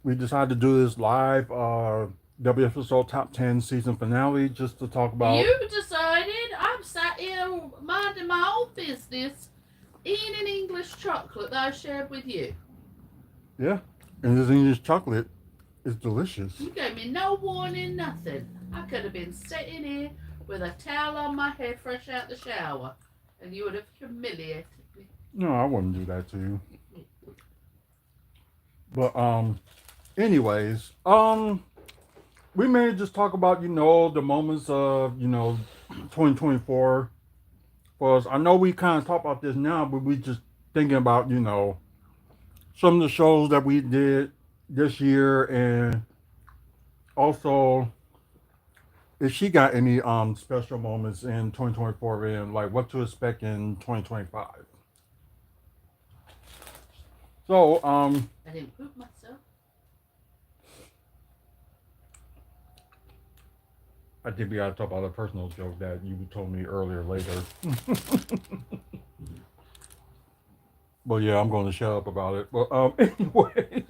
we decided to do this live WFSO Top 10 season finale just to talk about. You decided. I'm sat here minding my own business, eating an English chocolate that I shared with you. Yeah, and this English chocolate is delicious. You gave me no warning, nothing. I could have been sitting here with a towel on my head, fresh out the shower, and you would have humiliated me. No, I wouldn't do that to you. But anyways, we may just talk about the moments of 2024 for us. I know we kind of talk about this now, but we just thinking about some of the shows that we did this year, and also if she got any special moments in 2024 and like what to expect in 2025. So I didn't poop myself. I think we gotta talk about a personal joke that you told me earlier later. But yeah, I'm going to shut up about it. But anyways,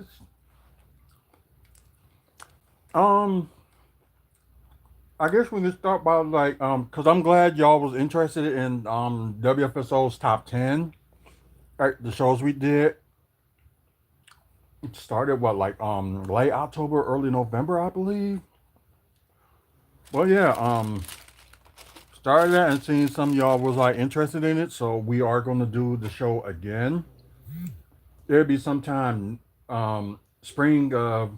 um, I guess we can start by like cause I'm glad y'all was interested in WFSO's top 10. The shows we did. It started what like late October, early November, I believe. Well, yeah, started that and seeing some of y'all was like interested in it, so we are going to do the show again. It'll be sometime spring of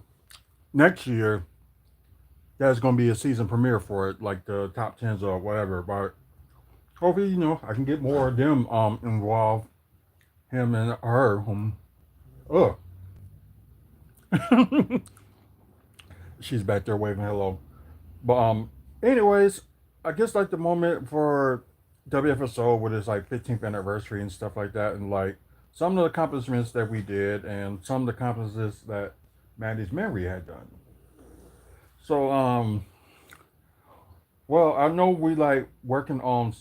next year. That's going to be a season premiere for it, like the top tens or whatever. But hopefully, I can get more of them involved, him and her. Ugh. She's back there waving hello. But anyways, I guess like the moment for WFSO with its like 15th anniversary and stuff like that, and like some of the accomplishments that we did, and some of the accomplishments that Mandy's memory had done. So well, I know we working on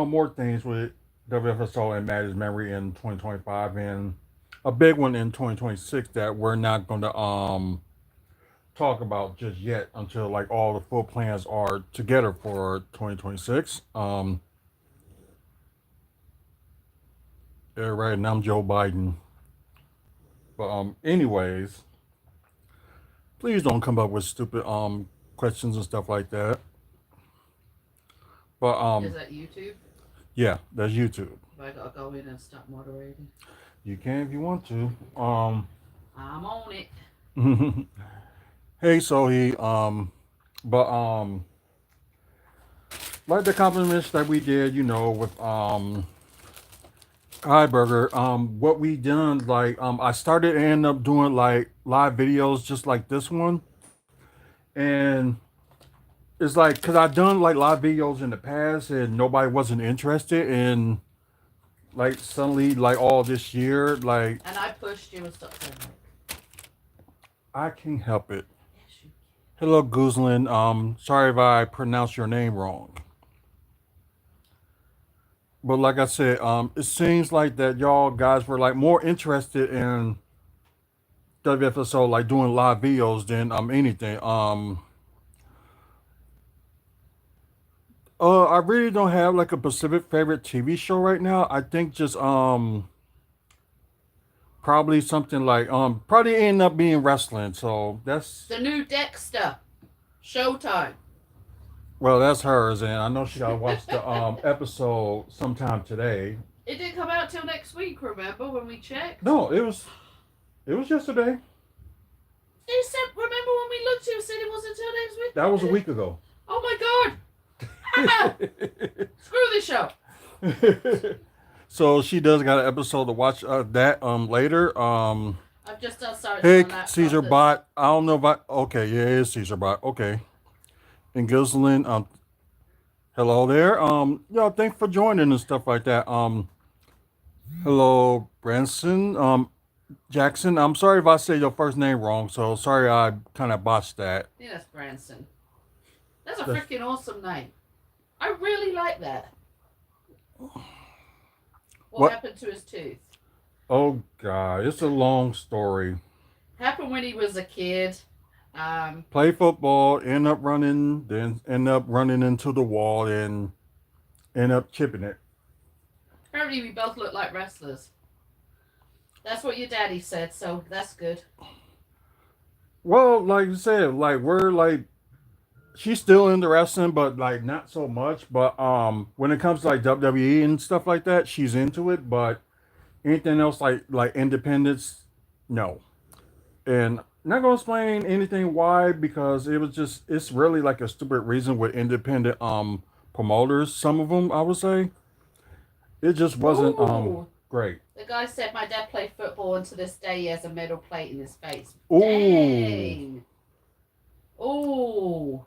more things with WFSO and Mandy's memory in 2025, and a big one in 2026 that we're not going to talk about just yet until like all the full plans are together for 2026. Yeah, right. And I'm Joe Biden. But anyways, please don't come up with stupid questions and stuff like that. But Is that YouTube? yeah, that's YouTube. Have I got to go in and stop moderating? You can if you want to. I'm on it. Hey, so but like the compliments that we did, with Hi Burger. What we done, like, I started and ended up doing like live videos just like this one, and it's like because I done like live videos in the past and nobody wasn't interested, and like suddenly like all this year, like And I pushed you and stuff like that. I can't help it. Yes, you Hello, Guzlin. Sorry if I pronounced your name wrong, but like I said, it seems like that y'all guys were like more interested in WFSO like doing live videos than anything. I really don't have like a specific favorite TV show right now. I think just probably something like probably end up being wrestling. So that's The new Dexter. Showtime. well that's hers, and I know she gotta watch the episode sometime today. It didn't come out till next week, remember, when we checked? No, it was yesterday. It said, remember when we looked, it said it wasn't until next week? That was a week ago. Oh my god! Screw this show. So she does got an episode to watch that later. I've just done search Hey on that. Caesar Bot. I don't know about okay, yeah, it is Caesar Bot. Okay. And Ghislaine, hello there. Thanks for joining and stuff like that. Hello, Branson. Jackson. I'm sorry if I say your first name wrong, so sorry I kind of botched that. Yeah, that's Branson. That's a freaking awesome name. I really like that. What What? happened to his tooth? Oh God, it's a long story. Happened when he was a kid. Play football, end up running, then end up running into the wall and end up chipping it. Apparently, we both look like wrestlers. That's what your daddy said, so that's good. Well, like you said, like we're like she's still into wrestling, but like not so much. But when it comes to like WWE and stuff like that, she's into it. But anything else like independence, no. And not gonna explain anything why because it was just it's really like a stupid reason with independent promoters. Some of them I would say it just wasn't Ooh. great. The guy said my dad played football and to this day he has a metal plate in his face. Ooh, Dang. Ooh.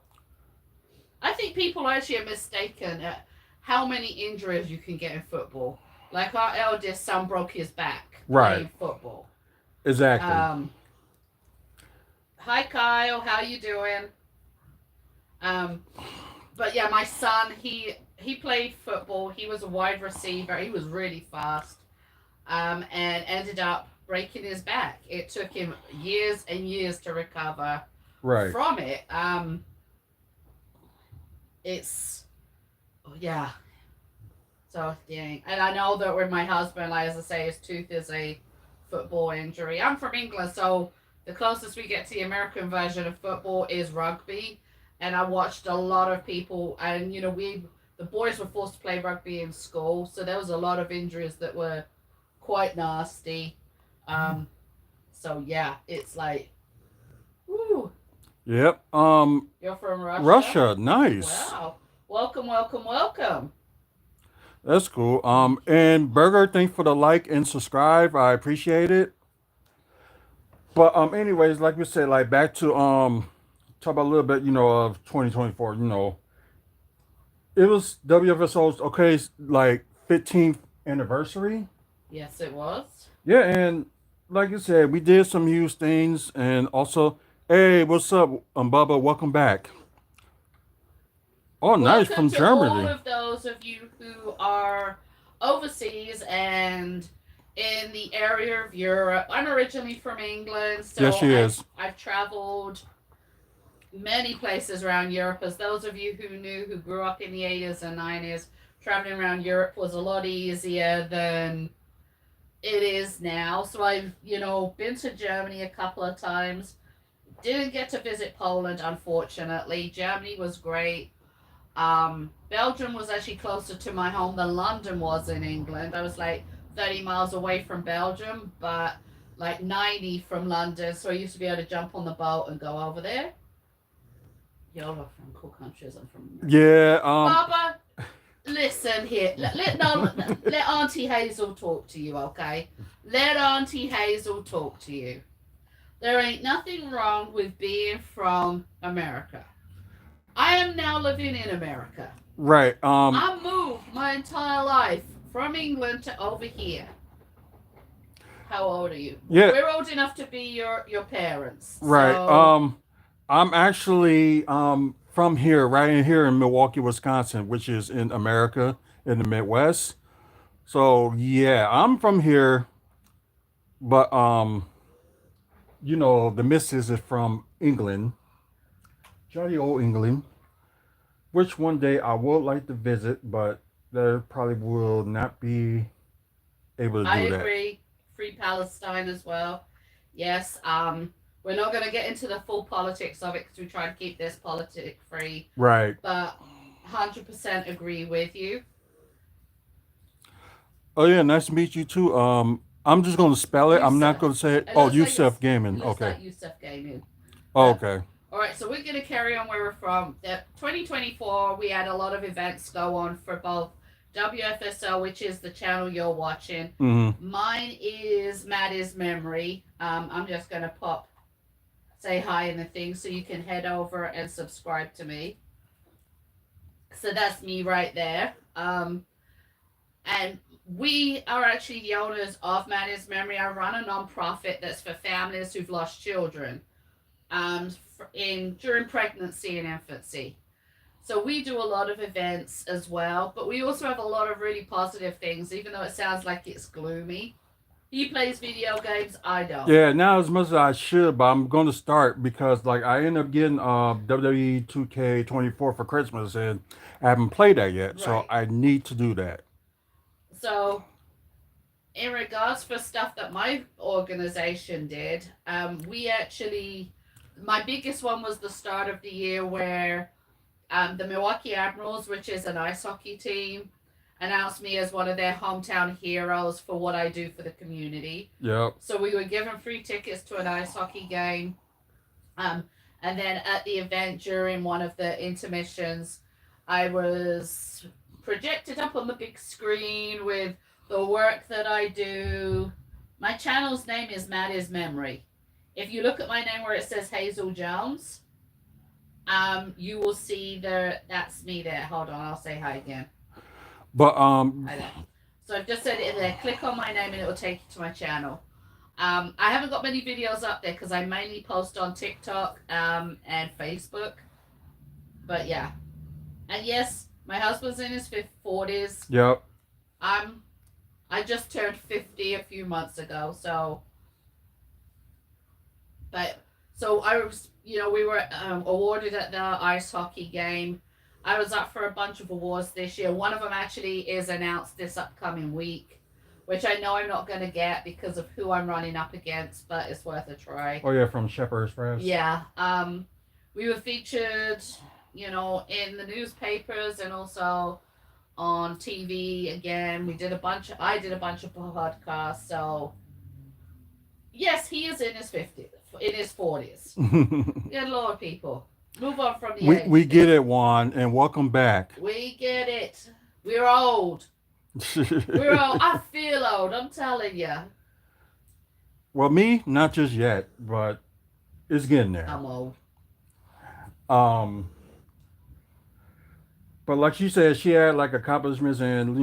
I think people actually are mistaken at how many injuries you can get in football. Like our eldest son broke his back right, playing football. exactly. Hi Kyle, how you doing? Um, but yeah, my son, he played football. He was a wide receiver. He was really fast. And ended up breaking his back. It took him years and years to recover Right. from it. It's yeah. So dang. And I know that with my husband, like, as I say, his tooth is a football injury. I'm from England, so the closest we get to the American version of football is rugby. And I watched a lot of people, and the boys were forced to play rugby in school, so there was a lot of injuries that were quite nasty. Um, so yeah, it's like, woo. Yep. You're from Russia? Russia, nice. Wow. Welcome, welcome, welcome. That's cool. And Burger, thanks for the like and subscribe. I appreciate it. But anyways, like we said, like back to talk about a little bit, of 2024. It was WFSO's like 15th anniversary. Yes, it was. Yeah, and like you said, we did some huge things, and also, hey, what's up, Bubba? Welcome back. Oh, nice Welcome from to all Germany. of those of you who are overseas and in the area of Europe. I'm originally from England, Yes, so she I've is. I've traveled many places around Europe. As those of you who grew up in the 80s and 90s, traveling around Europe was a lot easier than it is now. So I've, been to Germany a couple of times. Didn't get to visit Poland, unfortunately. Germany was great. Belgium was actually closer to my home than London was in England. I was like 30 miles away from Belgium, but like 90 from London. So I used to be able to jump on the boat and go over there. Y'all are from cool countries. I'm from America. Yeah. Baba, listen here. Let Auntie Hazel talk to you, okay? Let Auntie Hazel talk to you. There ain't nothing wrong with being from America. I am now living in America. Right. I moved my entire life from England to over here. How old are you? Yeah. We're old enough to be your parents. Right. So I'm actually from here, right in here in Milwaukee, Wisconsin, which is in America in the Midwest. So yeah, I'm from here, but the missus is from England, jolly old England, which one day I would like to visit, but there probably will not be able to I do that. agree. Free Palestine as well. Yes. We're not going to get into the full politics of it because we try to keep this politic free. Right. But 100% agree with you. Oh yeah, nice to meet you too. I'm just gonna spell it. I'm not Yusuf. gonna say it. It Oh, looks like Yusuf it Gaming. looks Okay. like Yusuf Gaming. Oh, okay. All right, so we're going to carry on where we're from. 2024, we had a lot of events go on for both WFSO, which is the channel you're watching. Mm-hmm. Mine is Maddie's Memory. I'm just going to say hi in the thing so you can head over and subscribe to me. So that's me right there. And we are actually the owners of Maddie's Memory. I run a nonprofit that's for families who've lost children during pregnancy and infancy. So we do a lot of events as well, but we also have a lot of really positive things, even though it sounds like it's gloomy. He plays video games. I don't. Yeah, not as much as I should, but I'm going to start because like I ended up getting WWE 2K24 for Christmas and I haven't played that yet, so Right. I need to do that. So, in regards for stuff that my organization did, we actually, my biggest one was the start of the year where the Milwaukee Admirals, which is an ice hockey team, announced me as one of their hometown heroes for what I do for the community. Yep. So we were given free tickets to an ice hockey game. Um, and then at the event during one of the intermissions, I was projected up on the big screen with the work that I do. My channel's name is Maddie's Memory. If you look at my name where it says Hazel Jones, you will see that's me there. Hold on, I'll say hi again. But Hi there. So I've just said it there. Click on my name and it will take you to my channel. I haven't got many videos up there because I mainly post on TikTok and Facebook. But yeah, and yes, my husband's in his 40s. yep. I'm I just turned 50 a few months ago, so but so I was, we were awarded at the ice hockey game. I was up for a bunch of awards this year. One of them actually is announced this upcoming week, which I know I'm not going to get because of who I'm running up against, but it's worth a try. Oh yeah, from Shepherd's Press. Yeah. We were featured, in the newspapers and also on TV again. I did a bunch of podcasts. So yes, he is in his 50s, in his 40s. Good Lord, people. Move on from the age. we get it, Juan, and welcome back. We get it. We're old. We're old. I feel old. I'm telling you. Well, me, not just yet, but it's getting there. I'm old. Um, but like she said, she had like accomplishments and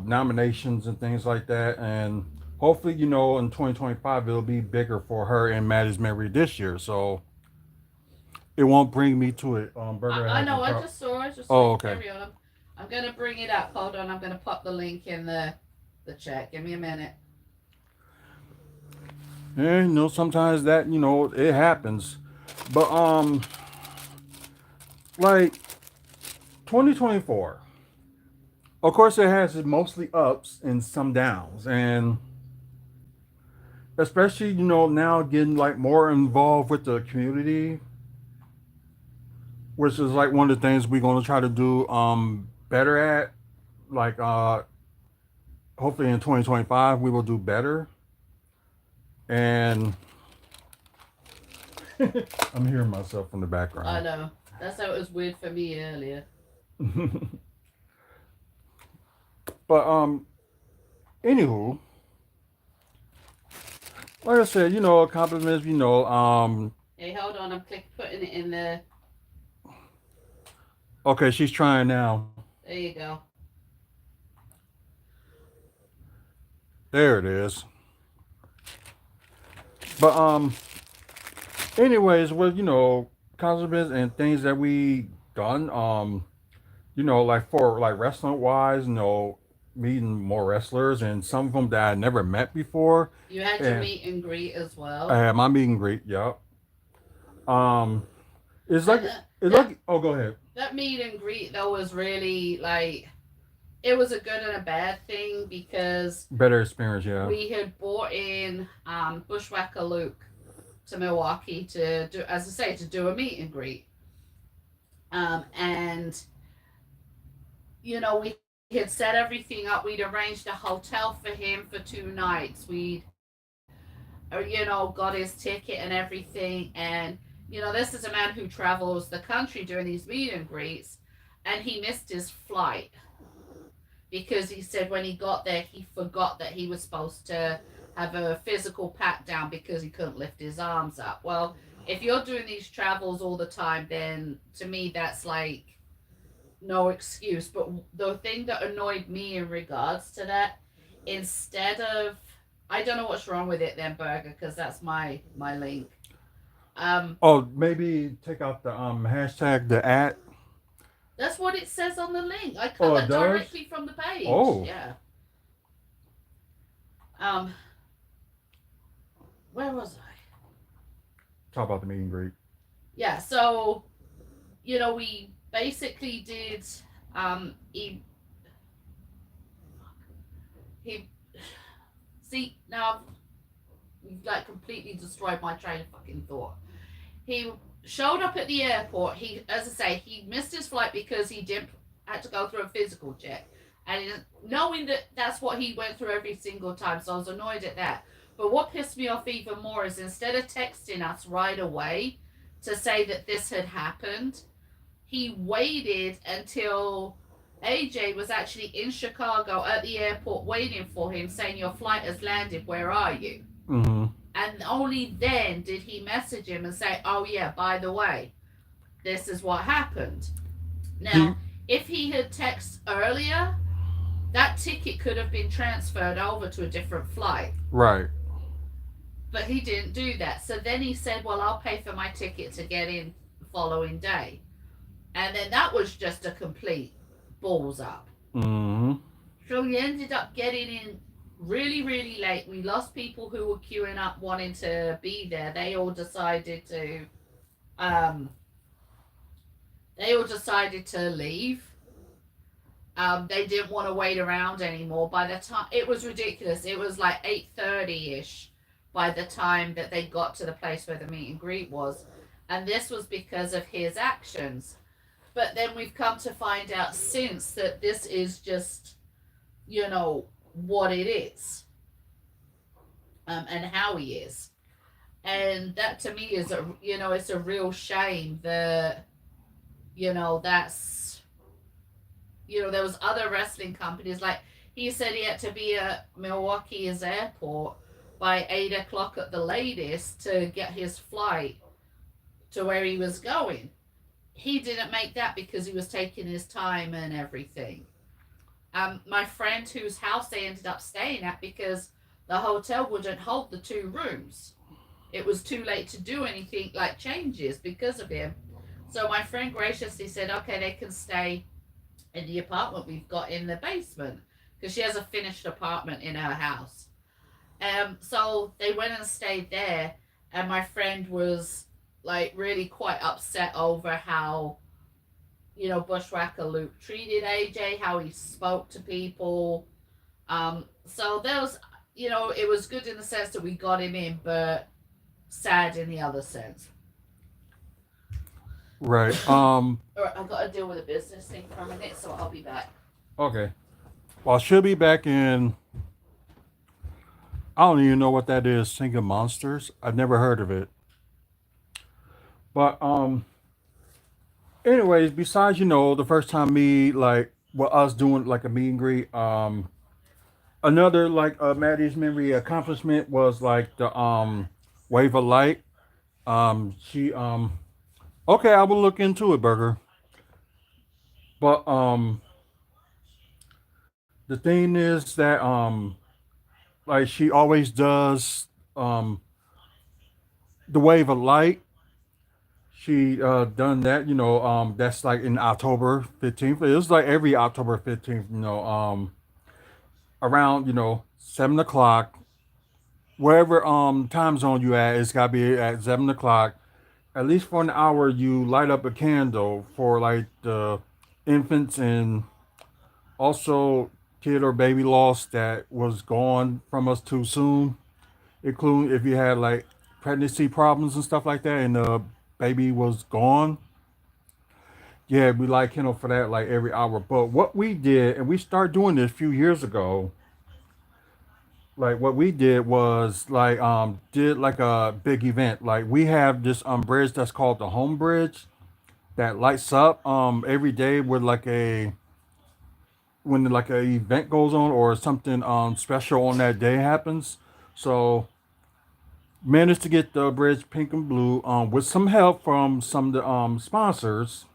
nominations and things like that, and hopefully, in 2025 it'll be bigger for her and Maddie's memory this year. So it won't bring me to it. Burger. I know. I just saw. Oh, okay. Carry on. I'm gonna bring it up. Hold on. I'm gonna pop the link in the chat. Give me a minute. And sometimes that it happens, but like 2024. Of course, it has mostly ups and some downs, and especially now getting like more involved with the community, which is like one of the things we're going to try to do better at. Like hopefully in 2025 we will do better. And I'm hearing myself from the background. I know. That's how it was weird for me earlier. But anywho, like I said, compliments, Hey, hold on. I'm putting it in there. Okay, she's trying now. There you go. There it is. But anyways, well, compliments and things that we done, like for like wrestling wise, meeting more wrestlers and some of them that I never met before. You had your meet and greet as well. I had my meet and greet, yep. It's like oh, go ahead. That meet and greet though was really like, it was a good and a bad thing because better experience, yeah. We had brought in Bushwhacker Luke to Milwaukee to do, as I say, to do a meet and greet. And we had set everything up. We'd arranged a hotel for him for 2 nights. We'd got his ticket and everything. And this is a man who travels the country doing these meet and greets, and he missed his flight because he said when he got there he forgot that he was supposed to have a physical pat down because he couldn't lift his arms up. Well, if you're doing these travels all the time, then to me that's like no excuse. But the thing that annoyed me in regards to that, instead of, I don't know what's wrong with it then, Burger, because that's my link. Maybe take out the hashtag the @ That's what it says on the link. I cut it directly from the page. Oh. Yeah. where was I? Talk about the meet and greet. Yeah, so we basically did. He see now you've like completely destroyed my train of fucking thought. He showed up at the airport. He, as I say, he missed his flight because he didn't had to go through a physical check, and knowing that that's what he went through every single time, so I was annoyed at that. But what pissed me off even more is instead of texting us right away to say that this had happened, he waited until AJ was actually in Chicago at the airport waiting for him, saying, "Your flight has landed. Where are you?" Mm-hmm. And only then did he message him and say, "Oh, yeah, by the way, this is what happened." He Now, if he had texted earlier, that ticket could have been transferred over to a different flight. right. But he didn't do that. So then he said, "Well, I'll pay for my ticket to get in the following day." And then that was just a complete balls up. Mm-hmm. So we ended up getting in really, really late. We lost people who were queuing up wanting to be there. Um, they all decided to leave. They didn't want to wait around anymore. By the time it was ridiculous, it was like 8:30 ish by the time that they got to the place where the meet and greet was, and this was because of his actions. But then we've come to find out since that this is just, what it is, and how he is. And that to me is it's a real shame that, that's, there was other wrestling companies. Like he said he had to be at Milwaukee's airport by 8 o'clock at the latest to get his flight to where he was going. He didn't make that because he was taking his time and everything. My friend whose house they ended up staying at because the hotel wouldn't hold the 2 rooms. It was too late to do anything like changes because of him. So my friend graciously said, "Okay, they can stay in the apartment we've got in the basement," because she has a finished apartment in her house. So they went and stayed there, and my friend was like really quite upset over how Bushwhacker Luke treated AJ, how he spoke to people. So there was, it was good in the sense that we got him in, but sad in the other sense. Right. All right, I've got to deal with a business thing for a minute, so I'll be back. Okay. Well, she'll be back in. I don't even know what that is. Singing Monsters. I've never heard of it. But anyways, besides the first time me like us doing like a meet and greet, another like Maddie's memory accomplishment was like the wave of light. She okay, I will look into it, Burger. But the thing is that like she always does um the wave of light. She done that, that's like in October 15th. It was like every October 15th, around, 7 o'clock. Wherever time zone you at, it's gotta be at 7 o'clock. At least for an hour you light up a candle for like the infants and also kid or baby loss that was gone from us too soon, including if you had like pregnancy problems and stuff like that and the baby was gone. Yeah, we like Kindle for that like every hour. But what we did, and we started doing this a few years ago, like what we did was like did like a big event. Like we have this bridge that's called the home bridge that lights up every day with like a when like a event goes on or something special on that day happens. So managed to get the bridge pink and blue with some help from some of the sponsors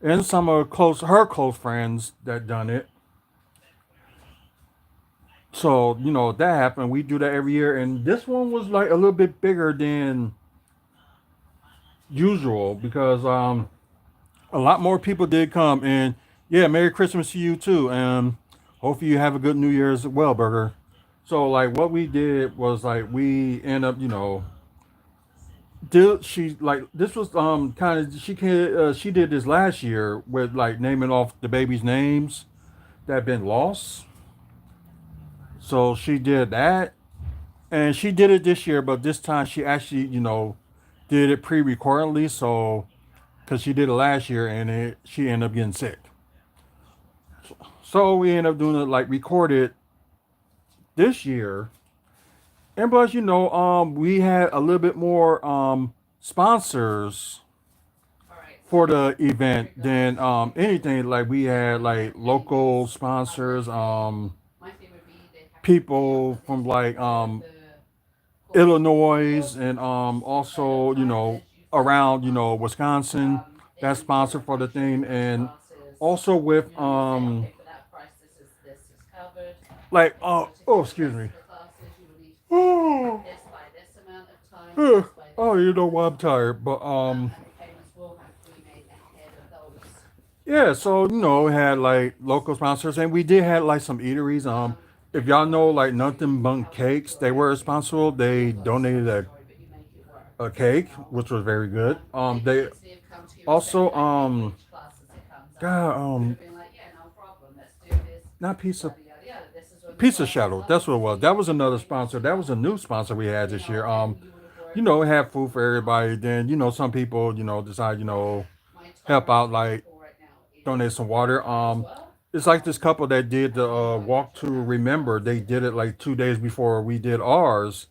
and some of her close friends that done it. So that happened. We do that every year, and this one was like a little bit bigger than usual because a lot more people did come. And yeah, Merry Christmas to you too, and hopefully you have a good New Year's as well, Burger. So like what we did was like we end up, did she like this was kind of she did this last year with like naming off the babies' names that had been lost. So she did that, and she did it this year, but this time she actually did it pre-recordedly. So because she did it last year and she ended up getting sick, so we ended up doing it like recorded this year. And plus, we had a little bit more sponsors All right, for so the event we're going than to anything. Like we had do like in local this. sponsors, My favorite be they have to pay up people for from this like for the course. Illinois and Instead of also you send around classes. Wisconsin that And for sponsor the for the ratio thing, of those and classes, also with you say, okay, for that price, this is covered. like In order to oh, get the excuse rest me. of the classes, you will need to pay this by this amount of time, this by this Oh, you know amount of why I'm time, tired, but and the payments will have to be made ahead of those. yeah, so we had like local sponsors, and we did have like some eateries. If In y'all know order like to Nothing Bun help you Cakes, feel they were like responsible. They you've got a donated sob a, story, but you make it work. a cake, You know, which was very good. they could They easily have come to you and said, also "Can I pay for each class as it comes up?" got You would have been like, "Yeah, no problem. Let's do this. not pizza Yada yada yada. This is when the Pizza classes Shadow. are. That's what it This is was. when you That can was pay another for your sponsor. That was a stuff." new sponsor we had You this know, year. and you would have worked. It had food for everybody. Then some people decide My help tolerance out for like alcohol right now donate is some water. high as well. It's like this couple that did the I don't walk get to to have any remember. classes They did it today. like 2 days before we did ours,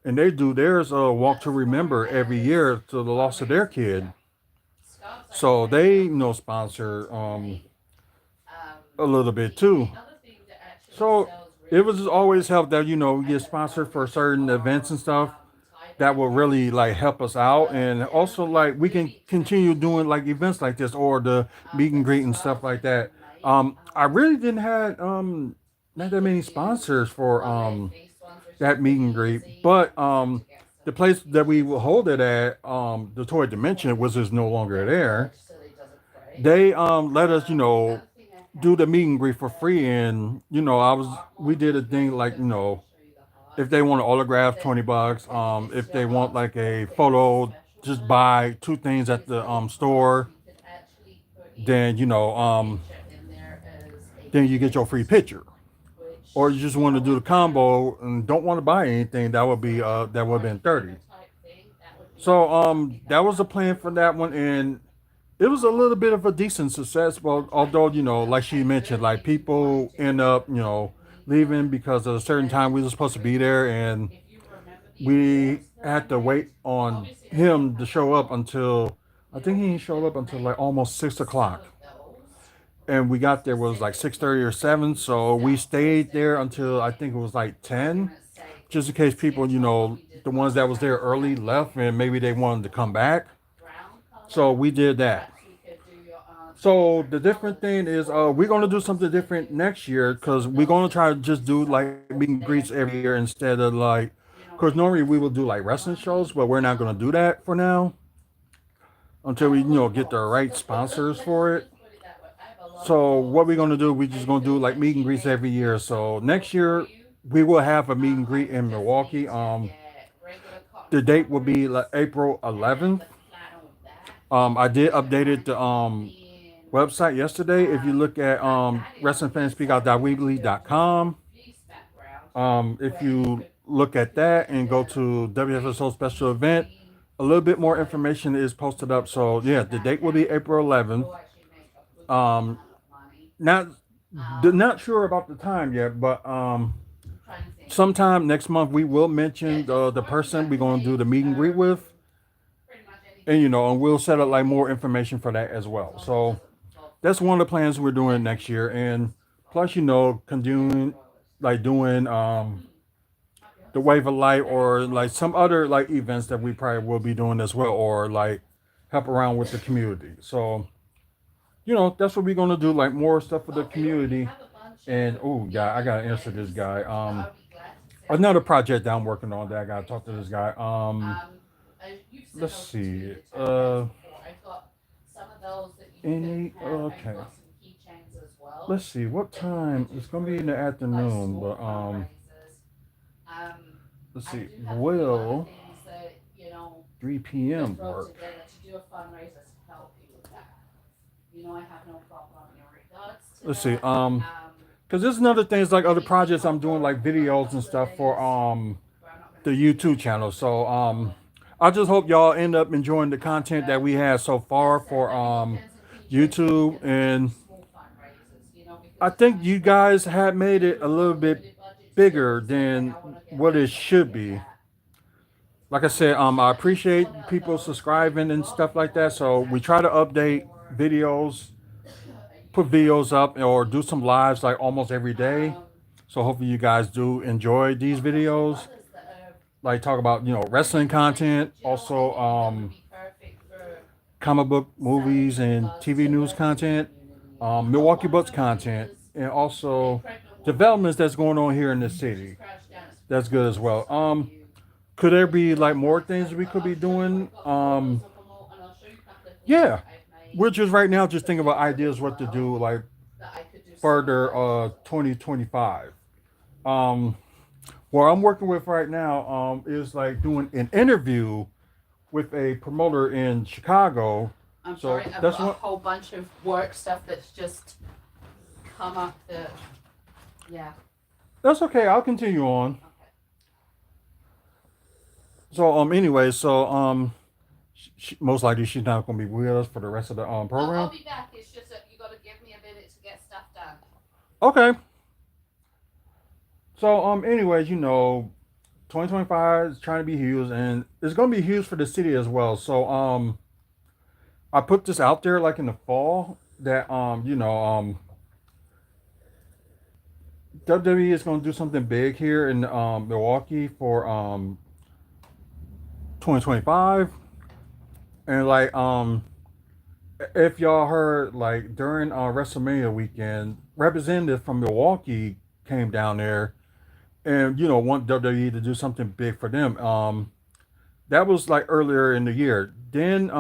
and they do theirs walk to As far remember every as year to the our loss of their rates and kid. stuff, scarves I can So make they up sponsor to make. a little bit too. The other thing that actually So sells it really was just well always help that we at get the sponsored for moment certain events are and stuff tie that dye will really pins. like help us out, and The other also thing like that we can really continue attracts doing like me events like this or the meet and that greet and stuff scarves like you that. can make. I really didn't have not We that could many do sponsors for one-day feast ones, which is that meet pretty and greet, easy. but You just have to get the some place that we peaches will hold it and at, the Toy Dimension, which is no longer milk there. fudge so that it doesn't break. They let us The other thing I do have the meet and greet for free, is and the heart we one. did a Now thing you like don't have to show you the if heart. they want an autograph, The $20. and it's If your they want heart's like a birthday photo, special just one. buy two things at It's the a heart, so store. you could actually put Then in a picture in there as a you get your free gift, picture. Or you which just want to I do the went down combo and don't want to buy anything, that would be for that would have been party 30. dinner type thing. That would So be something that that was the I would plan for that one, love to and do. it was a little bit of a decent success. Well, I'm trying to although think what like else. she I mentioned, really, like if you wanted people to, end you up could definitely leaving put because at a certain time we were events supposed to be there, through. and If you remember the we awards that I had to made, wait on obviously I don't him to have that show up long. until I think he showed up Didn't until like make almost six some o'clock, of those and we got there was like 6:30 specifically or for 7. you So we yourself. stayed There there might until I be, think it was like for 10, argument's sake, just in case people skins like what we did the ones that last was time. there So early that left, gives and maybe they wanted to come back. brown So color. we did that. Perhaps we could do your aunt's So favorite the different colors thing is, or we're gonna do those something that different you next year some because of we're those gonna that try you to just do like meet and greets they every year instead of like, because make normally it we will do like wrestling shows, money. but we're not gonna do that for now I until we have a lot of get the balls. right sponsors for it. Let's put it that way. I have a lot of So what balls. we're gonna do, we're just And the gonna do things like that meet and she greets makes every do year. So so well next for year you. we will have a meet and I greet would in just need Milwaukee. to get regular cotton The date will be like fabrics April and 11th. the flannel back. I did I don't update it mind the you popping in website yesterday. If you look at that is the sewing material just like a wrestling.weebly.com, fleece background if where you you could look at glue that it and go together to with WFSO special the event, green a little bit more side of information is posted up. So yeah, bleaching the that date will be down April because it 11th. will actually make a good Um, amount of money. not Um, not sure about the time yet, but I'm trying to think. sometime next month we will mention Yeah, just the working person back we're the going to do the dates. meet and greet with, Pretty much and anything you and need we'll to set up like do, more information for that as as well. long as it So doesn't involve that's one of the flying plans we're doing every next year, 2 and minutes plus on continuing $2. like doing I'll be the honest with wave of you. light Every or time like I some go other like to events that we probably will be doing as well, or like help around with the community. So that's what we're gonna do, like more stuff for the Okay, well, we community. have a bunch And of oh meet god, I and gotta answer this greets guy. that I would be glad to send Another you project that I'm to working on that I gotta talk to this fundraise. guy. You've sent Let's over to me see. the templates before. I've got some of those that you could Any have. I've okay. got some keychains as well Let's see what that you could time. It's use gonna be in for the like afternoon, small but fundraisers. let's I see, do have a few other will things that, you know, 3 we p.m. could throw work? together to do a fundraiser to help you with that. You know, I have no problem in regards to Let's see. that. Because there's another things like other Maybe take projects I'm doing, over like for a videos and couple of stuff for days where I'm not going the to see you YouTube and channel. just So follow it. I just hope y'all end up enjoying the content that But we have so as far I said, for let me look at some features where we YouTube, can have some and small fundraisers, you know, because I it's think nice you that guys have made it even a with little our bit limited budget to sit bigger and say, hey, than I want to get what it this, I want to should get be. that. Like I said, Make sure I that you appreciate sort out people those where subscribing you've and got stuff like that. more So we try to transactions update or videos, a put user videos up, stopping or do some using it. lives like almost every day. Um, So hopefully you guys do enjoy these got a couple of videos. others that are Like talk about pretty wrestling good. content, Do you know what I also mean? That would be perfect for comic book selling movies in and regards TV to news working in the content, community. And we've got Milwaukee one of Bucks our content, members, and a also pregnant woman, developments that's going on here in the she's city. crashed down a That's speeding good as bus. well. Some of you Could there will be like more recognize things her, we but could be I'll show you. doing? I've got photos of them all, and I'll show you a couple of things Yeah, that I've we're made just right now just for thinking about future ideas as what to well do like that I could do some further fundraisers on. 2025. Um, what I'm working with right now is like doing an interview with a promoter in Chicago. I'm So sorry, I've that's got a what. whole bunch of work stuff that's just come up that, yeah, That's okay. I'll continue on. okay. So anyway, so most likely she's not going to be with us for the rest of the I'll program. be back. It's just that you got to give me a minute to get stuff done. Okay. So anyways, 2025 is trying to be huge, and it's going to be huge for the city as well. So I put this out there like in the fall that WWE is going to do something big here in Milwaukee for 2025, and like if y'all heard, like during WrestleMania weekend, representative from Milwaukee came down there and want WWE to do something big for them. That was like earlier in the year. Then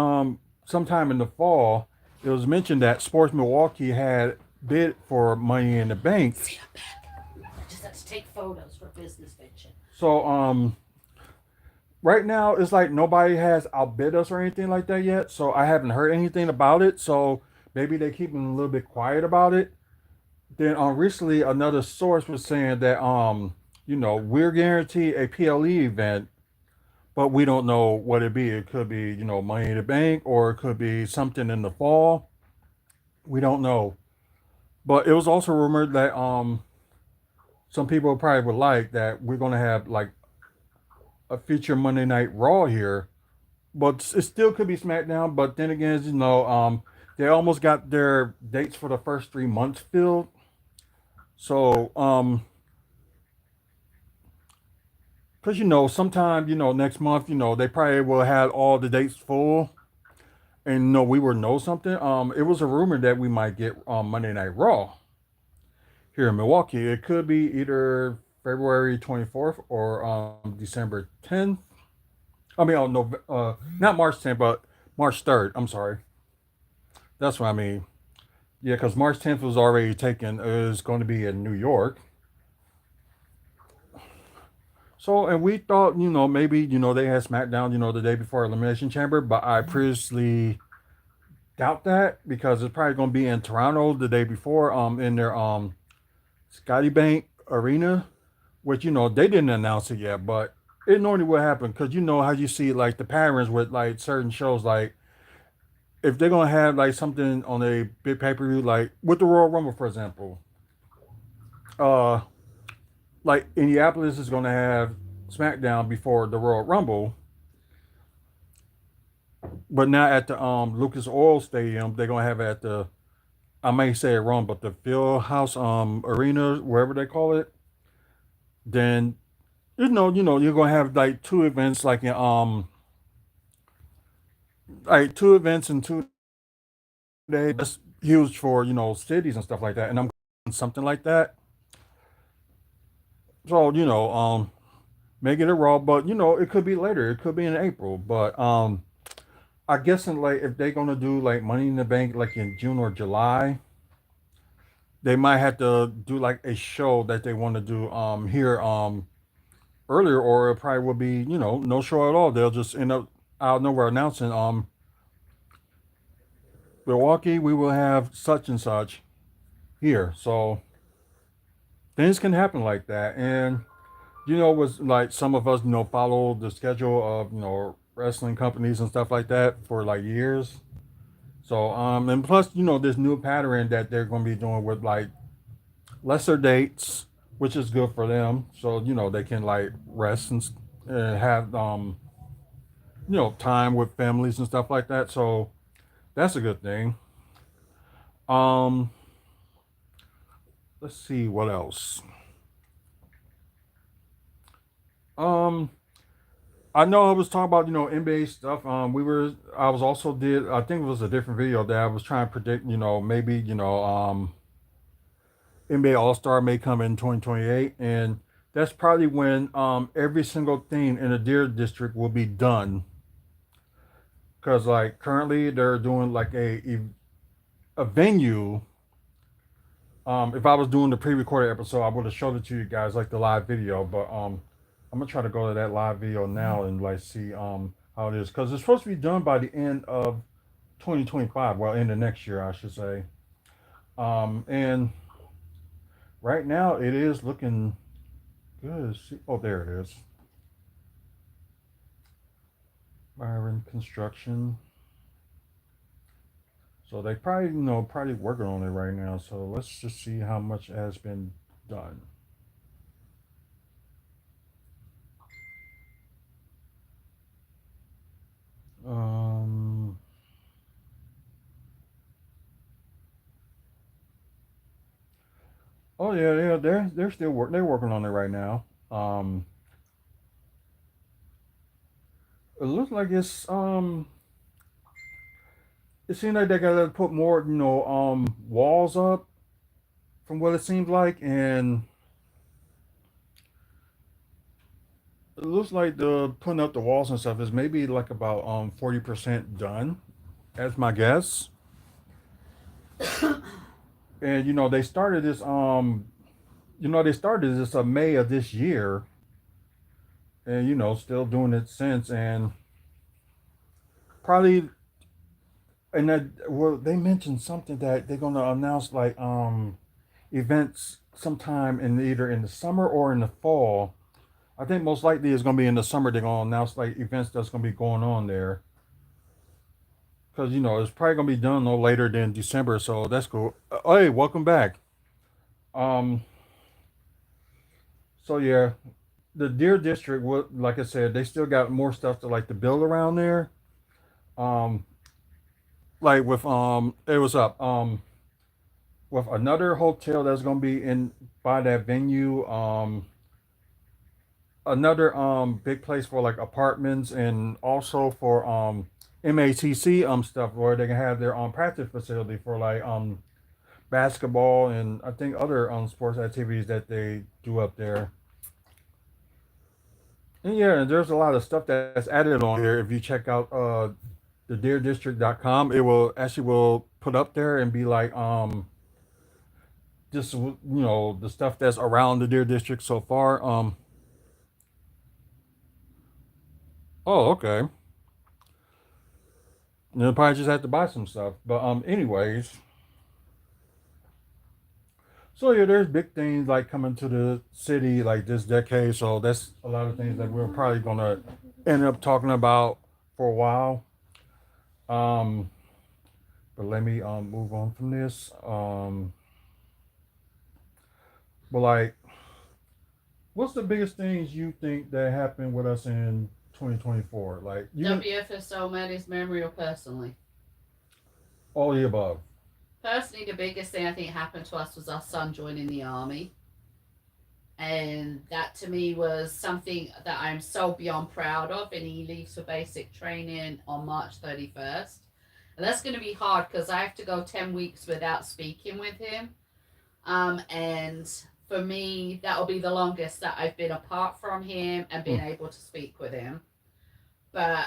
sometime in the fall, it was mentioned that Sports Milwaukee had bid for Money in the Bank. See, I'm back. I just have to take photos for business venture. So right now it's like nobody has outbid us or anything like that yet. So I haven't heard anything about it. So maybe they keep a little bit quiet about it. Then recently another source was saying that we're guaranteed a PLE event, but we don't know what it be. It could be Money in the Bank, or it could be something in the fall. We don't know. But it was also rumored that some people probably would like that we're gonna have like a future Monday Night Raw here, but it still could be SmackDown. But then again, they almost got their dates for the first 3 months filled. So because sometime next month, they probably will have all the dates full, and we will know something. It was a rumor that we might get Monday Night Raw here in Milwaukee. It could be either February 24th or December 10th. I mean, not March 10th, but March 3rd. I'm sorry. That's what I mean. Yeah, because March 10th was already taken. It was going to be in New York. So, and we thought, maybe, they had SmackDown, the day before Elimination Chamber, but I previously doubt that because it's probably going to be in Toronto the day before, in their Scotty Bank Arena, which they didn't announce it yet, but it normally will happen because how you see like the patterns with like certain shows, like if they're gonna have like something on a big pay per view, like with the Royal Rumble, for example, uh, like Indianapolis is gonna have SmackDown before the Royal Rumble, but not at the Lucas Oil Stadium. They're gonna have it at the, I may say it wrong, but the Field House Arena, wherever they call it. Then you're gonna have like two events, like two events in 2 days. That's huge for cities and stuff like that. And I'm something like that. So make it a Raw, but it could be later. It could be in April. But I guess in like if they're gonna do like Money in the Bank like in June or July, they might have to do like a show that they want to do here. earlier, or it probably will be, no show at all. They'll just end up out of nowhere announcing, Milwaukee, we will have such and such here. So things can happen like that. And, was like some of us, follow the schedule of, wrestling companies and stuff like that for like years. So, and plus, this new pattern that they're going to be doing with like lesser dates, which is good for them. So, they can like rest and have, time with families and stuff like that. So that's a good thing. Um, let's see what else. Um, I know I was talking about NBA stuff. I was also did I think it was a different video that I was trying to predict. Maybe NBA All Star may come in 2028, and that's probably when every single thing in the Deer District will be done. Because like currently they're doing like a venue. If I was doing the pre-recorded episode, I would have showed it to you guys like the live video. But I'm gonna try to go to that live video now and like see how it is because it's supposed to be done by the end of 2025. Well, end of next year, I should say. And right now it is looking good. Oh, there it is. Byron Construction. So they probably probably working on it right now. So let's just see how much has been done. Um. Oh yeah, yeah. They're still they're working on it right now. Um. It looks like it seems like they gotta put more walls up from what it seems like, and it looks like the putting up the walls and stuff is maybe like about 40% done. That's my guess. And they started this May of this year, and still doing it since, and probably and that well they mentioned something that they're gonna announce like events sometime in either in the summer or in the fall. I think most likely it's gonna be in the summer. They're gonna announce like events that's gonna be going on there because it's probably gonna be done no later than December. So that's cool. Hey, welcome back. Um, so yeah, the Deer District, what like I said, they still got more stuff to like to build around there. Um, like with it was up with another hotel that's gonna be in by that venue. Another big place for like apartments and also for MATC stuff where they can have their practice facility for like basketball and I think other sports activities that they do up there. And yeah, there's a lot of stuff that's added on here. If you check out the deerdistrict.com, it will actually will put up there and be like just the stuff that's around the Deer District so far. Oh, okay. You'll probably just have to buy some stuff. But anyways, so yeah, there's big things like coming to the city like this decade. So that's a lot of things that we're probably gonna end up talking about for a while. Um, but let me move on from this. But like, what's the biggest things you think that happened with us in 2024? Like you can WFSO made his memory personally. all the above. Personally, the biggest thing I think happened to us was our son joining the army. And that to me was something that I'm so beyond proud of. And he leaves for basic training on March 31st. And that's going to be hard because I have to go 10 weeks without speaking with him. And for me, that'll be the longest that I've been apart from him and been able to speak with him. But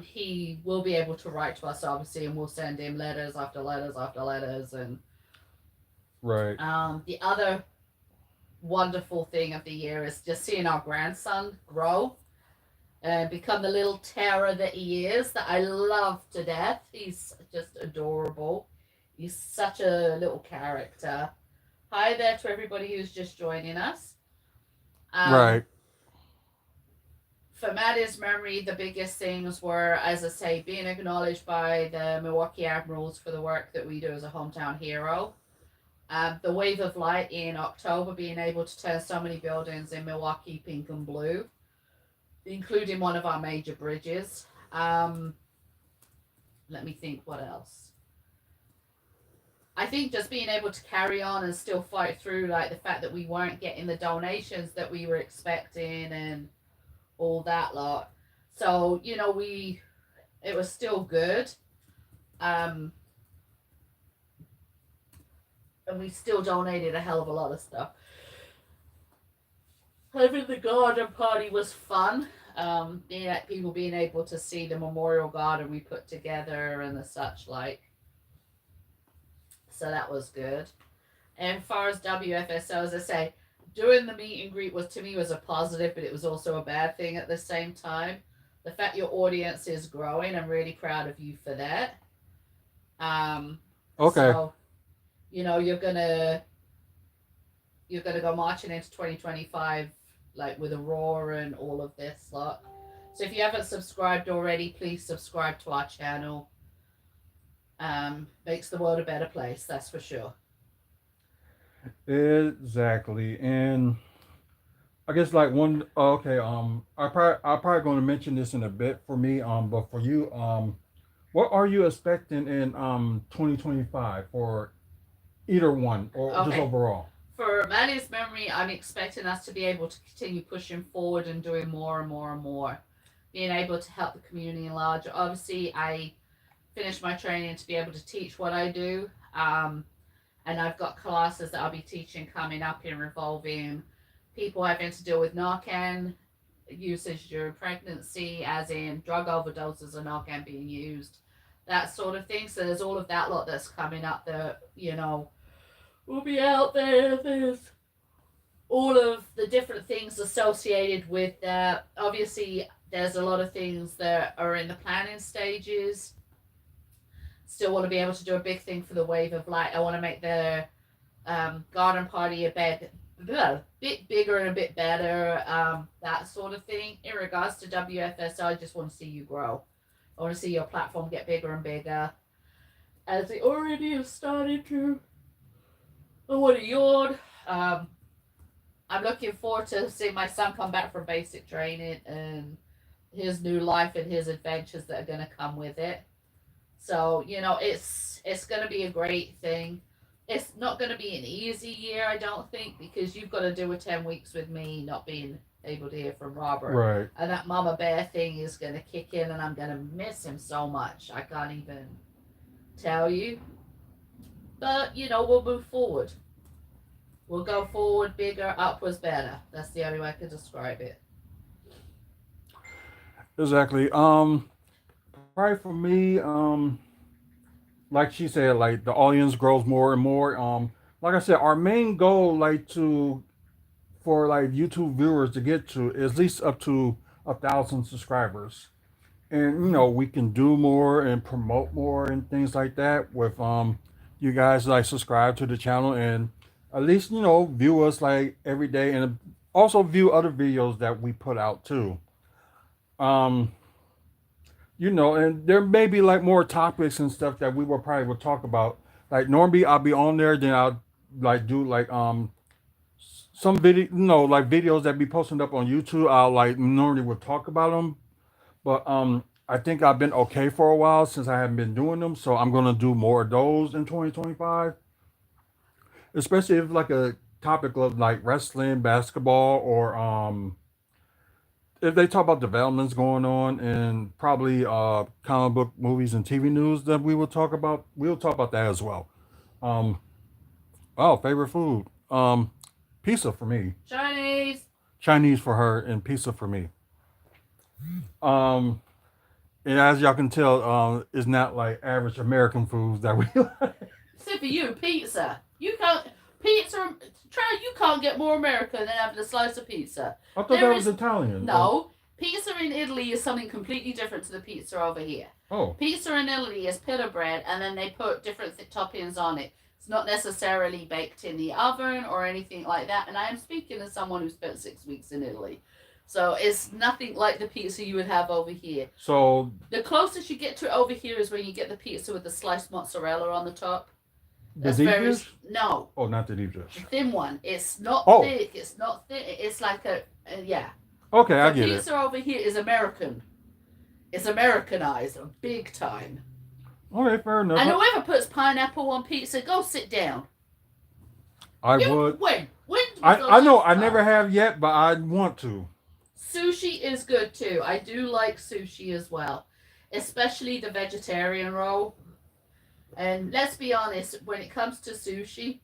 he will be able to write to us, obviously, and we'll send him letters after letters after letters. And Right. the other wonderful thing of the year is just seeing our grandson grow and become the little terror that he is, that I love to death. He's just adorable. He's such a little character. Hi there to everybody who's just joining us. Um, Right. for Maddie's memory, the biggest things were, as I say, being acknowledged by the Milwaukee Admirals for the work that we do as a hometown hero. The Wave of Light in October, being able to turn so many buildings in Milwaukee pink and blue, including one of our major bridges. Let me think what else. I think just being able to carry on and still fight through, like the fact that we weren't getting the donations that we were expecting and all that lot. So, it was still good. Um, and we still donated a hell of a lot of stuff. Having the garden party was fun. People being able to see the memorial garden we put together and the such like. So that was good. And as far as WFSO, as I say, doing the meet and greet was, to me, was a positive, but it was also a bad thing at the same time. The fact your audience is growing, I'm really proud of you for that. Okay. So, you're gonna go marching into 2025 like with a roar and all of this lot. So if you haven't subscribed already, please subscribe to our channel. Makes the world a better place, that's for sure. Exactly. And I guess like one okay, I probably gonna mention this in a bit for me, but for you, what are you expecting in 2025 for either one or just Okay. overall? For Maddie's memory, I'm expecting us to be able to continue pushing forward and doing more and more and more. Being able to help the community in large. Obviously, I finished my training to be able to teach what I do. And I've got classes that I'll be teaching coming up in revolving people having to deal with Narcan usage during pregnancy, as in drug overdoses of Narcan being used, that sort of thing. So there's all of that lot that's coming up that, will be out there. There's all of the different things associated with that. Obviously, there's a lot of things that are in the planning stages. Still want to be able to do a big thing for the Wave of Light. I want to make the garden party bit bigger and a bit better, that sort of thing. In regards to WFSO, I just want to see you grow. I want to see your platform get bigger and bigger, as it already has started to. I want to yawn. I'm looking forward to seeing my son come back from basic training and his new life and his adventures that are going to come with it. So it's going to be a great thing. It's not going to be an easy year, I don't think, because you've got to do a 10 weeks with me not being able to hear from Robert, Right. and that Mama Bear thing is going to kick in, and I'm going to miss him so much. I can't even tell you. But we'll move forward. We'll go forward, bigger, upwards, better. That's the only way I can describe it. Exactly. Probably for me, like she said, like the audience grows more and more. Like I said, our main goal, like to for like YouTube viewers to get to is at least up to 1,000 subscribers, and we can do more and promote more and things like that with you guys like subscribe to the channel and at least view us like every day and also view other videos that we put out too. Um, and there may be like more topics and stuff that we will probably will talk about. Like normally I'll be on there, then I'll like do like some video, like videos that be posted up on YouTube. I'll like normally will talk about them, but I think I've been okay for a while since I haven't been doing them, so I'm gonna do more of those in 2025. Especially if like a topic of like wrestling, basketball, or if they talk about developments going on and probably comic book movies and TV news that we will talk about. We'll talk about that as well. Um, oh, favorite food. Pizza for me. Chinese. Chinese for her and pizza for me. Um, and as y'all can tell, it's not like average American foods that we like. Except for you, pizza. You can't. Pizza, try, you can't get more American than having a slice of pizza. I thought There that was is Italian. no pizza in Italy is something completely different to the pizza over here. Oh. Pizza in Italy is pita bread, and then they put different toppings on it. It's not necessarily baked in the oven or anything like that. And I am speaking as someone who spent 6 weeks in Italy. So it's nothing like the pizza you would have over here. So the closest you get to it over here is when you get the pizza with the sliced mozzarella on the top. the deep dish? No. Oh, not the deep The dish. thin one. It's not thick. It's not thin. It's like yeah. Okay, I The get it. pizza over here is American. It's Americanized, big time. All right, fair enough. And whoever puts pineapple on pizza, go sit down. I would. When? I know. I never have yet, but I want to. Sushi is good too. I do like sushi as well, especially the vegetarian roll. And let's be honest, when it comes to sushi,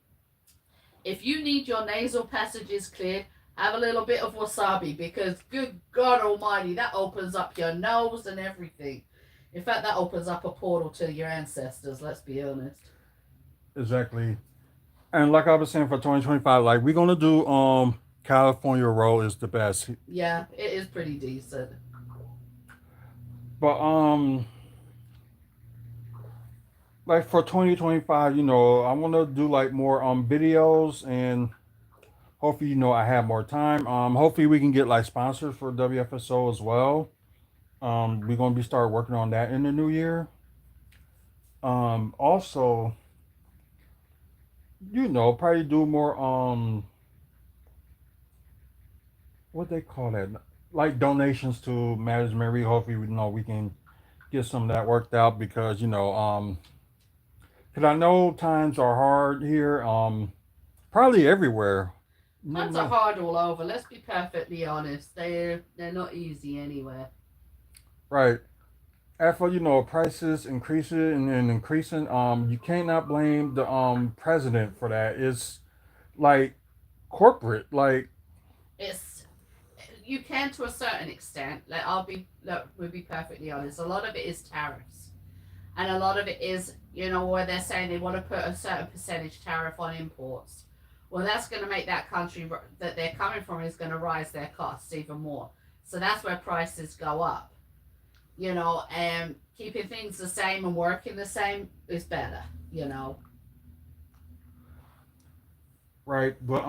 if you need your nasal passages cleared, have a little bit of wasabi, because good God Almighty, that opens up your nose and everything. In fact, that opens up a portal to your ancestors, let's be honest. Exactly. And like I was saying for 2025, like we're gonna do California roll is the best. Yeah, it is pretty decent. But like for 2025, I want to do like more videos, and hopefully I have more time. Hopefully we can get like sponsors for WFSO as well. We're gonna be start working on that in the new year. Also, probably do more what they call that, like donations to management. Hopefully we can get some of that worked out, because because I know times are hard here. Probably everywhere. Times are hard all over. Let's be perfectly honest. They're not easy anywhere. Right. After prices increasing and increasing, you cannot blame the president for that. It's like corporate, like It's you can to a certain extent. We'll be perfectly honest. A lot of it is tariffs, and a lot of it is where they're saying they want to put a certain percentage tariff on imports. Well, that's going to make that country that they're coming from is going to rise their costs even more. So that's where prices go up. And keeping things the same and working the same is better. Right, but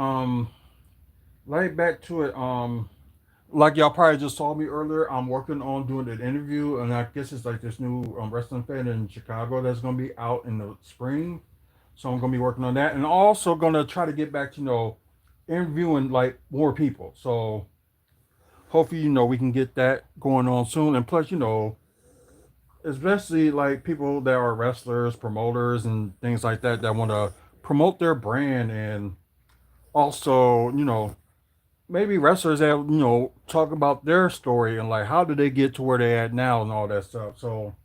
right back to it. Like y'all probably just saw me earlier. I'm working on doing an interview, and I guess it's like this new wrestling fan in Chicago that's gonna be out in the spring. So I'm gonna be working on that, and also gonna try to get back to interviewing like more people. So hopefully we can get that going on soon, and plus especially like people that are wrestlers, promoters, and things like that that want to promote their brand, and also maybe wrestlers that talk about their story and like how did they get to where they at now and all that stuff. So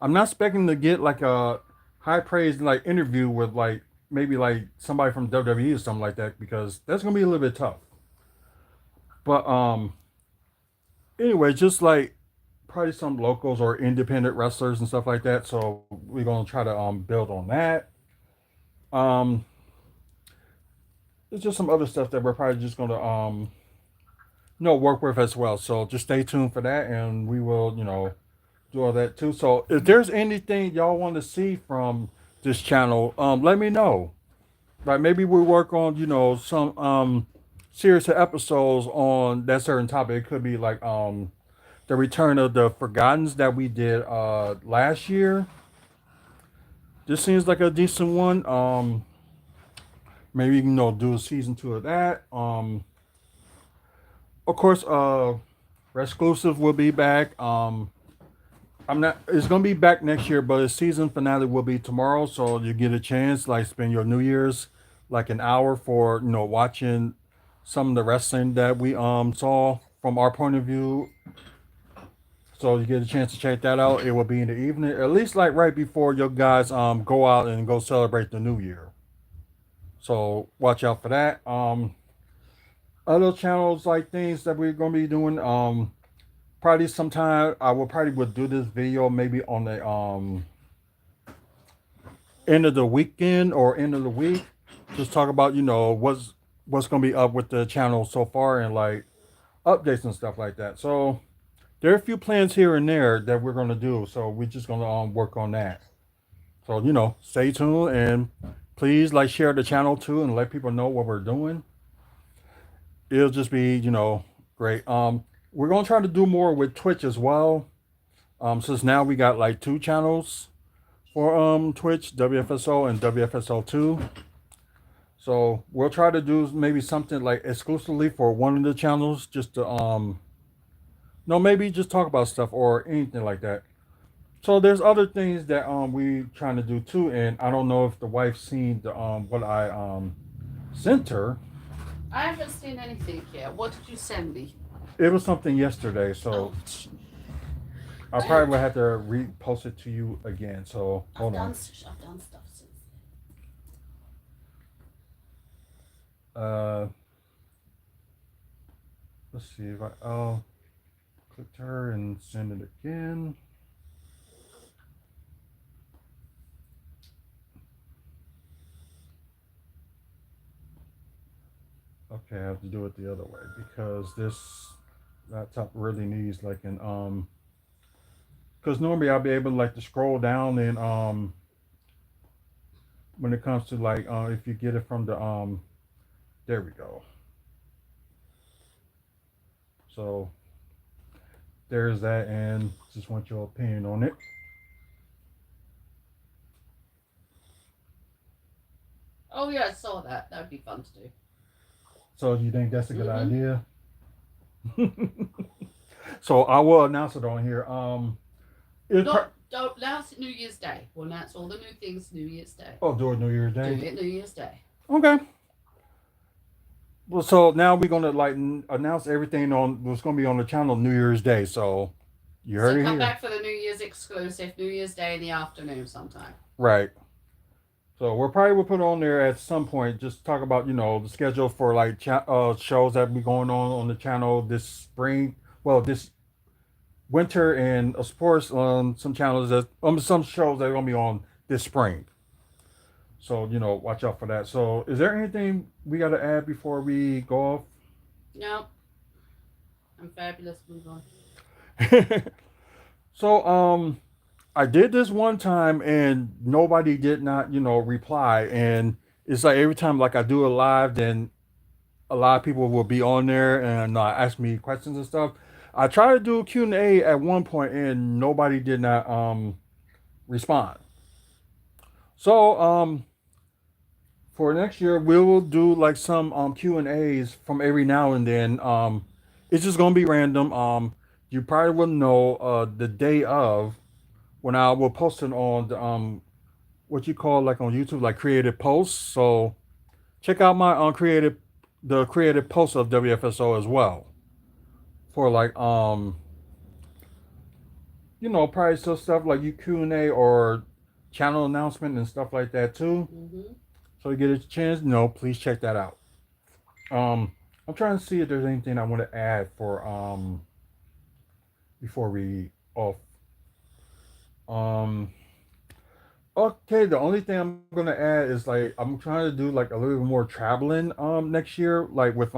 I'm not expecting to get like a high praise like interview with like maybe like somebody from WWE or something like that, because that's gonna be a little bit tough. But anyway, just like probably some locals or independent wrestlers and stuff like that. So we're gonna try to build on that. Um, there's just some other stuff that we're probably just gonna work with as well. So just stay tuned for that, and we will do all that too. So if there's anything y'all want to see from this channel, let me know. Like maybe we work on some series of episodes on that certain topic. It could be like the return of the Forgottens that we did last year. This seems like a decent one. Maybe do a season 2 of that. Of course, Exclusive will be back. I'm not. It's gonna be back next year, but the season finale will be tomorrow. So you get a chance, like spend your New Year's, like an hour for watching some of the wrestling that we saw from our point of view. So you get a chance to check that out. It will be in the evening, at least like right before your guys go out and go celebrate the New Year. So watch out for that. Other channels like things that we're gonna be doing. Probably sometime I will probably would do this video maybe on the end of the weekend or end of the week. just talk about what's gonna be up with the channel so far and like updates and stuff like that. So there are a few plans here and there that we're gonna do. So we're just gonna work on that. So stay tuned and please like share the channel too and let people know what we're doing. It'll just be great. We're gonna try to do more with Twitch as well. Since now we got like two channels for Twitch, WFSO and WFSO2. So we'll try to do maybe something like exclusively for one of the channels, just to no, maybe just talk about stuff or anything like that. So there's other things that we trying to do too, and I don't know if the wife's seen the what I sent her. I haven't seen anything yet. What did you send me? It was something yesterday, Oh, so I probably would have to repost it to you again. So hold on. I've done stuff since Uh, let's see if I'll click her and send it again. Okay, I have to do it the other way because this laptop really needs like an because normally I'll be able to like to scroll down and when it comes to like if you get it from the there we go. So there's that, and just want your opinion on it. Oh yeah, I saw that. That'd be fun to do. So you think that's a good Mm-hmm. idea? So I will announce it on here. It's Not don't announce it New Year's Day. We'll announce all the new things New Year's Day. oh, do it New Year's Do Day. it New Year's Day. Okay. Well, so now we're gonna like announce everything on what's gonna be on the channel New Year's Day. So you So heard it come here, back for the New Year's exclusive, New Year's Day in the afternoon sometime. right? So we'll probably will put on there at some point. Just talk about the schedule for like shows that be going on the channel this spring. Well, this winter, and of course some channels that some shows that are gonna be on this spring. So watch out for that. So is there anything we got to add before we go No, I'm fabulous. Move on. off? So I did this one time and nobody did not reply, and it's like every time like I do a live, then a lot of people will be on there and ask me questions and stuff. I tried to do a Q&A at one point and nobody did not respond. So for next year we will do like some Q&As from every now and then. It's just gonna be random. You probably will know the day of when I will post it on the what you call like on YouTube like creative posts. So check out my creative posts of WFSO as well for like probably still stuff like you Q&A or channel announcement and stuff like that too. Mm-hmm. So you get a chance, please check that out. I'm trying to see if there's anything I want to add for before we off. Um, okay, the only thing I'm gonna add is like I'm trying to do like a little bit more traveling next year, like with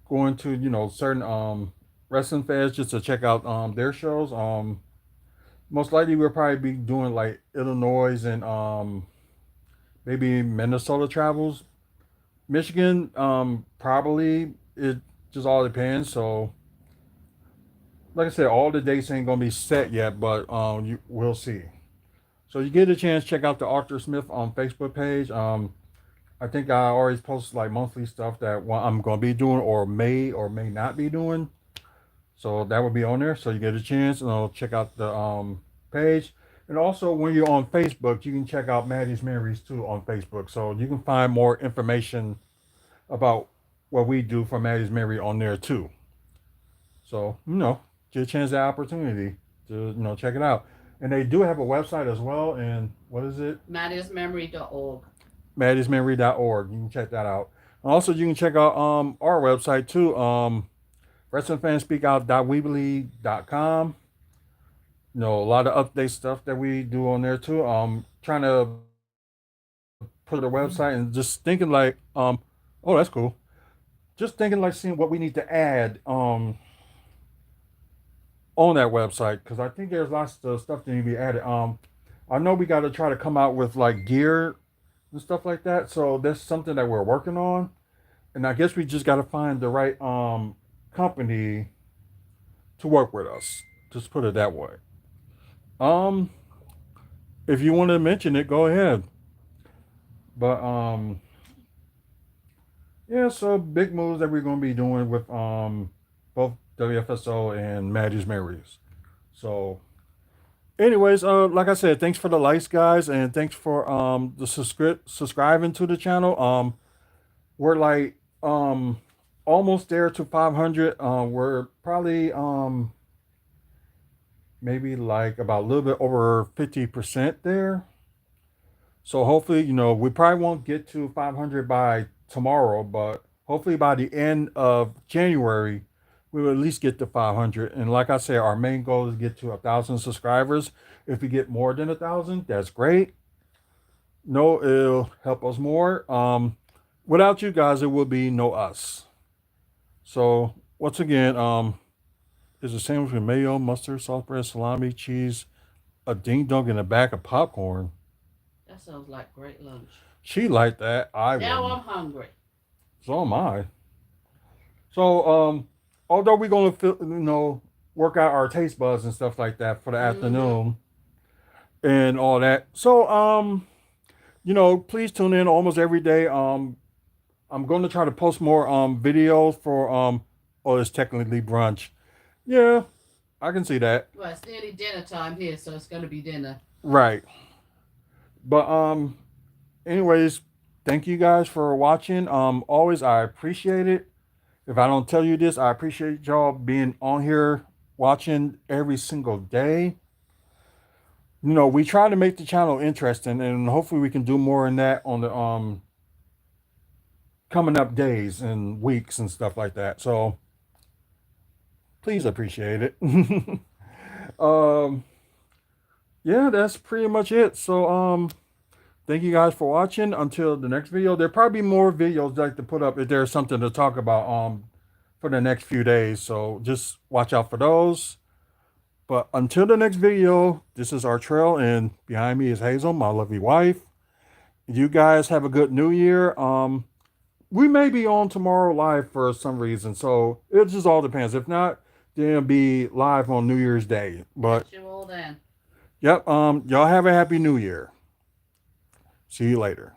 going to certain wrestling fans just to check out their shows. Most likely we'll probably be doing like Illinois and maybe Minnesota travels. Michigan, probably it just all depends. So, like I said, all the dates ain't gonna be set yet, but we'll see. So you get a chance, check out the Arthur Smith on Facebook page. I think I always post like monthly stuff that I'm gonna be doing or may not be doing. So that will be on there. So you get a chance, check out the page. And also, when you're on Facebook, you can check out Maddie's Memories too on Facebook. So you can find more information about what we do for Maddie's Memory on there too. So get a chance, that opportunity to check it out. And they do have a website as well. And what is it? Maddie'sMemory.org. Maddie'sMemory.org. You can check that out. And also, you can check out our website too. WrestlingFansSpeakOut.weebly.com. A lot of update stuff that we do on there too. Trying to put a website and just thinking like, oh, that's cool. Just thinking like seeing what we need to add on that website because I think there's lots of stuff that need to be added. I know we got to try to come out with like gear and stuff like that. So that's something that we're working on, and I guess we just got to find the right company to work with us. Just put it that way. Um, if you want to mention it, go ahead. But yeah. So big moves that we're going to be doing with both WFSO and Maddie's Marys. So anyways, like I said, thanks for the likes, guys, and thanks for the subscribing to the channel. We're like almost there to 500. We're probably maybe like about a little bit over 50% there. So hopefully, we probably won't get to 500 by tomorrow, but hopefully by the end of January, we will at least get to 500. And like I said, our main goal is to get to 1,000 subscribers. If we get more than 1,000, that's great. No, it'll help us more. Without you guys, it would be no us. So once again, is a sandwich with mayo, mustard, sauce bread, salami, cheese, a ding dong, and a bag of popcorn. That sounds like great lunch. She liked that. I Now wouldn't. I'm hungry. So am I. So although we're gonna work out our taste buds and stuff like that for the afternoon and all that. So please tune in almost every day. I'm gonna try to post more videos for oh, it's technically brunch. Yeah, I can see that. Well, it's nearly dinner time here, so it's gonna be dinner. Right. But anyways, thank you guys for watching. Always I appreciate it. If I don't tell you this, I appreciate y'all being on here watching every single day. We try to make the channel interesting, and hopefully we can do more in that on the coming up days and weeks and stuff like that. So please appreciate it. Yeah, that's pretty much it. So thank you guys for watching. Until the next video, there'll probably be more videos I'd like to put up if there's something to talk about for the next few days. So just watch out for those. But until the next video, this is our trail, and behind me is Hazel, my lovely wife. You guys have a good New Year. We may be on tomorrow live for some reason, so it just all depends. If not, then it'll be live on New Year's Day. But catch you all then. Yep, y'all have a happy New Year. See you later.